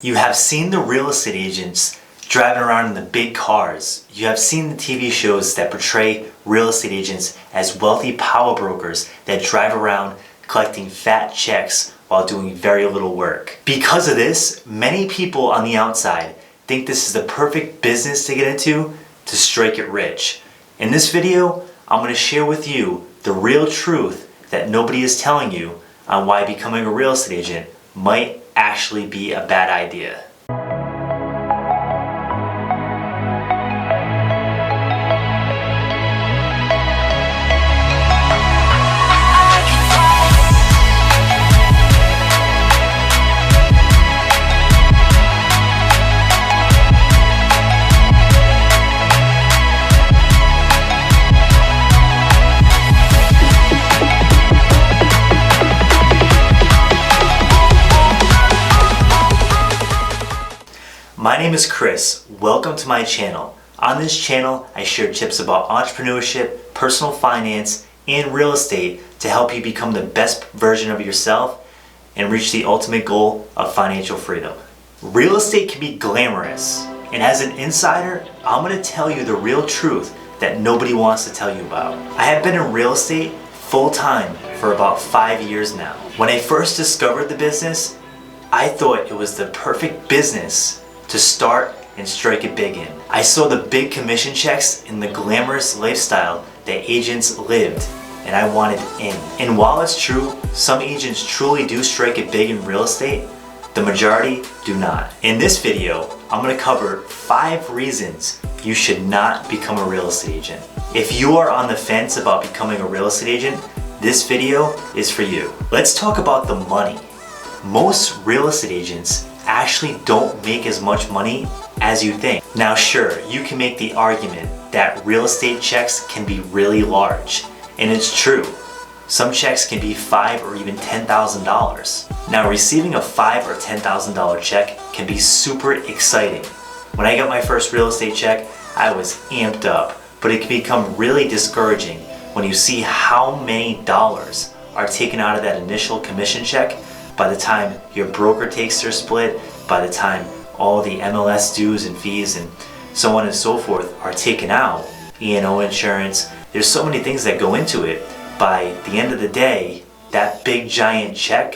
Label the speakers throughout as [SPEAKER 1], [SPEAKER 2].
[SPEAKER 1] You have seen the real estate agents driving around in the big cars. You have seen the TV shows that portray real estate agents as wealthy power brokers that drive around collecting fat checks while doing very little work. Because of this, many people on the outside think this is the perfect business to get into to strike it rich. In this video, I'm going to share with you the real truth that nobody is telling you on why becoming a real estate agent might actually be a bad idea. My name is Chris. Welcome to my channel. On this channel, I share tips about entrepreneurship, personal finance, and real estate to help you become the best version of yourself and reach the ultimate goal of financial freedom. Real estate can be glamorous, and as an insider, I'm going to tell you the real truth that nobody wants to tell you about. I have been in real estate full-time for about 5 years now. When I first discovered the business, I thought it was the perfect business to start and strike it big in. I saw the big commission checks in the glamorous lifestyle that agents lived, and I wanted in. And while it's true, some agents truly do strike it big in real estate, the majority do not. In this video, I'm going to cover 5 reasons you should not become a real estate agent. If you are on the fence about becoming a real estate agent, this video is for you. Let's talk about the money. Most real estate agents actually don't make as much money as you think. Now sure, you can make the argument that real estate checks can be really large, and it's true. Some checks can be $5,000 or even $10,000. Now receiving a $5,000 or $10,000 check can be super exciting. When I got my first real estate check, I was amped up, but it can become really discouraging when you see how many dollars are taken out of that initial commission check by the time your broker takes their split, by the time all the MLS dues and fees and so on and so forth are taken out, E&O insurance, there's so many things that go into it. By the end of the day, that big giant check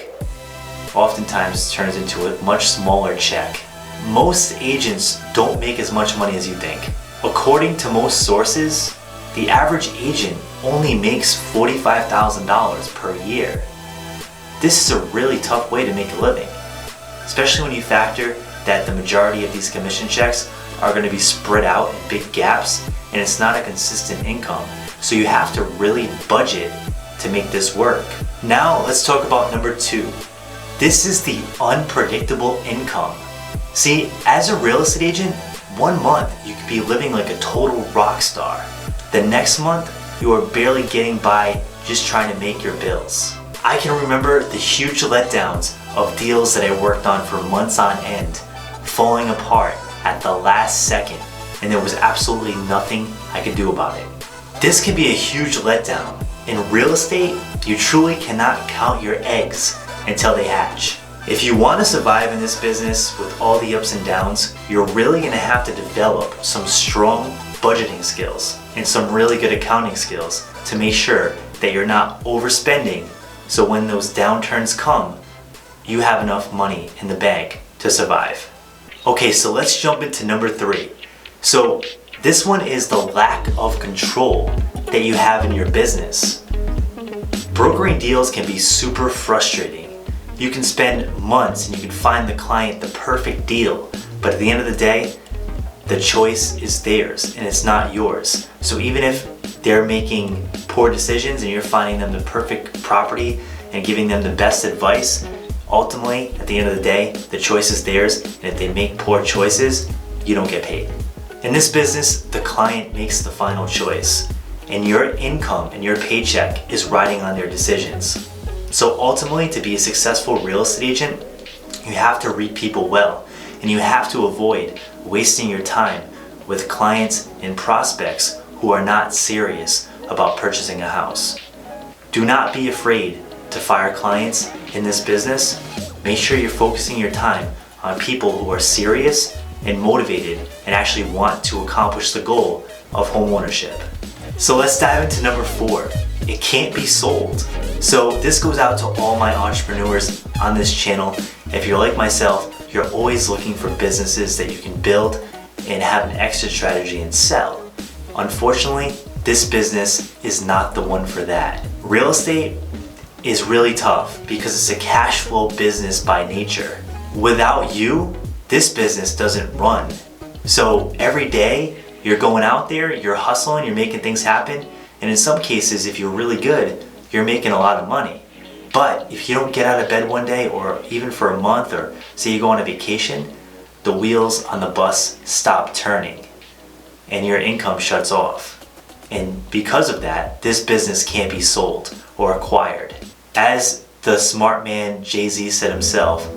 [SPEAKER 1] oftentimes turns into a much smaller check. Most agents don't make as much money as you think. According to most sources, the average agent only makes $45,000 per year. This is a really tough way to make a living, especially when you factor that the majority of these commission checks are going to be spread out in big gaps, and it's not a consistent income. So you have to really budget to make this work. Now let's talk about number 2. This is the unpredictable income. See, as a real estate agent, 1 month you could be living like a total rock star. The next month you are barely getting by just trying to make your bills. I can remember the huge letdowns of deals that I worked on for months on end, falling apart at the last second, and there was absolutely nothing I could do about it. This can be a huge letdown. In real estate, you truly cannot count your eggs until they hatch. If you want to survive in this business with all the ups and downs, you're really going to have to develop some strong budgeting skills and some really good accounting skills to make sure that you're not overspending. So when those downturns come, you have enough money in the bank to survive. Okay, so let's jump into number 3. So this one is the lack of control that you have in your business. Brokering deals can be super frustrating. You can spend months and you can find the client the perfect deal, but at the end of the day, the choice is theirs and it's not yours. So even if they're making poor decisions and you're finding them the perfect property and giving them the best advice, ultimately, at the end of the day, the choice is theirs, and if they make poor choices, you don't get paid. In this business, the client makes the final choice, and your income and your paycheck is riding on their decisions. So ultimately, to be a successful real estate agent, you have to read people well, and you have to avoid wasting your time with clients and prospects who are not serious about purchasing a house. Do not be afraid to fire clients in this business. Make sure you're focusing your time on people who are serious and motivated and actually want to accomplish the goal of homeownership. So let's dive into number 4. It can't be sold. So this goes out to all my entrepreneurs on this channel. If you're like myself, you're always looking for businesses that you can build and have an exit strategy and sell. Unfortunately, this business is not the one for that. Real estate is really tough because it's a cash flow business by nature. Without you, this business doesn't run. So every day you're going out there, you're hustling, you're making things happen, and in some cases, if you're really good, you're making a lot of money. But if you don't get out of bed one day, or even for a month, or say you go on a vacation, the wheels on the bus stop turning and your income shuts off. And because of that, this business can't be sold or acquired. As the smart man Jay-Z said himself,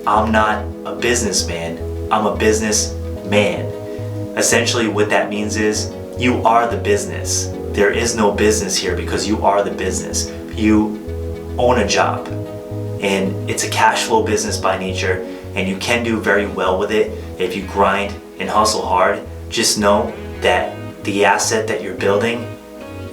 [SPEAKER 1] I'm not a businessman, I'm a businessman. Essentially what that means is you are the business. There is no business here because you are the business. You own a job and it's a cash flow business by nature, and you can do very well with it if you grind and hustle hard. Just know that the asset that you're building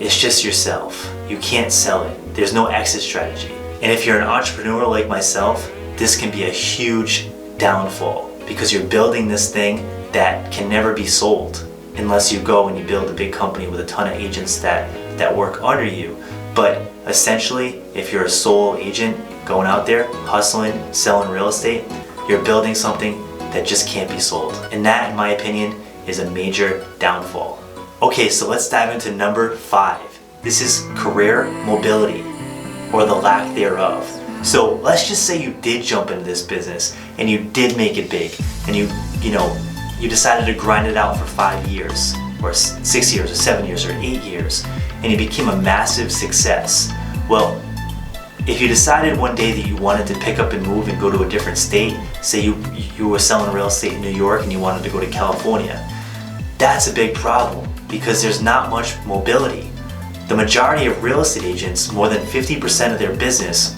[SPEAKER 1] is just yourself. You can't sell it. There's no exit strategy. And if you're an entrepreneur like myself, this can be a huge downfall because you're building this thing that can never be sold unless you go and you build a big company with a ton of agents that work under you. But essentially, if you're a sole agent going out there hustling, selling real estate, you're building something that just can't be sold. And that, in my opinion, is a major downfall. Okay, so let's dive into number 5. This is career mobility, or the lack thereof. So let's just say you did jump into this business and you did make it big, and you decided to grind it out for 5 years, or 6 years, or 7 years, or 8 years, and you became a massive success. Well, if you decided one day that you wanted to pick up and move and go to a different state, say you were selling real estate in New York and you wanted to go to California, that's a big problem because there's not much mobility. The majority of real estate agents, more than 50% of their business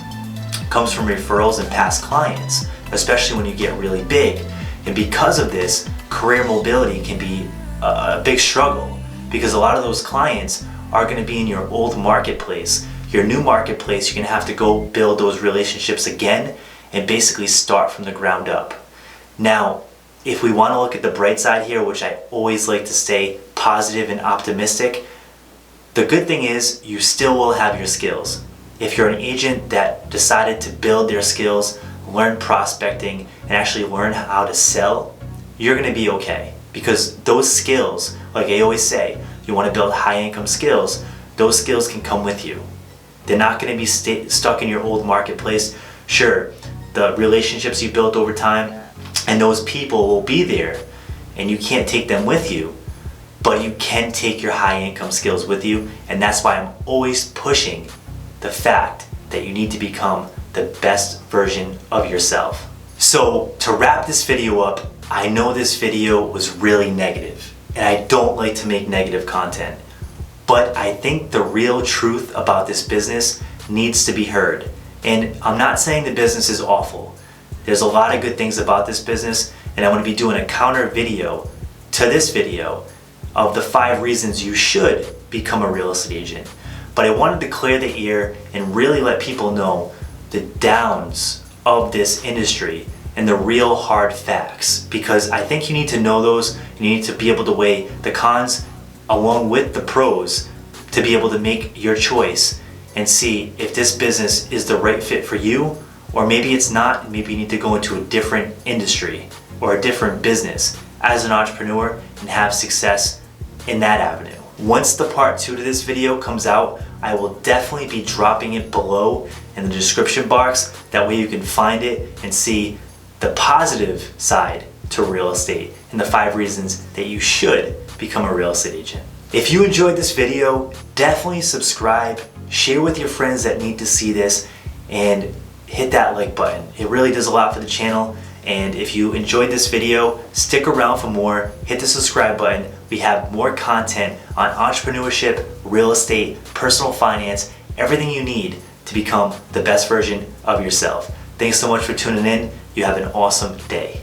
[SPEAKER 1] comes from referrals and past clients, especially when you get really big. And because of this, career mobility can be a big struggle because a lot of those clients are going to be in your old marketplace. Your new marketplace, you're going to have to go build those relationships again and basically start from the ground up. Now, if we want to look at the bright side here, which I always like to stay positive and optimistic, the good thing is you still will have your skills. If you're an agent that decided to build their skills, learn prospecting, and actually learn how to sell, you're going to be okay. Because those skills, like I always say, you want to build high income skills, those skills can come with you. They're not going to be stuck in your old marketplace. Sure, the relationships you built over time and those people will be there, and you can't take them with you, but you can take your high income skills with you, and that's why I'm always pushing the fact that you need to become the best version of yourself. So to wrap this video up, I know this video was really negative, and I don't like to make negative content. But I think the real truth about this business needs to be heard. And I'm not saying the business is awful. There's a lot of good things about this business, and I'm going to be doing a counter video to this video of the 5 reasons you should become a real estate agent. But I wanted to clear the air and really let people know the downs of this industry and the real hard facts, because I think you need to know those, and you need to be able to weigh the cons along with the pros to be able to make your choice and see if this business is the right fit for you, or maybe it's not. Maybe you need to go into a different industry or a different business as an entrepreneur and have success in that avenue. Once the part 2 to this video comes out, I will definitely be dropping it below in the description box. That way you can find it and see the positive side to real estate and the 5 reasons that you should become a real estate agent. If you enjoyed this video, definitely subscribe, share with your friends that need to see this, and hit that like button. It really does a lot for the channel. And if you enjoyed this video, stick around for more, hit the subscribe button. We have more content on entrepreneurship, real estate, personal finance, everything you need to become the best version of yourself. Thanks so much for tuning in. you have an awesome day.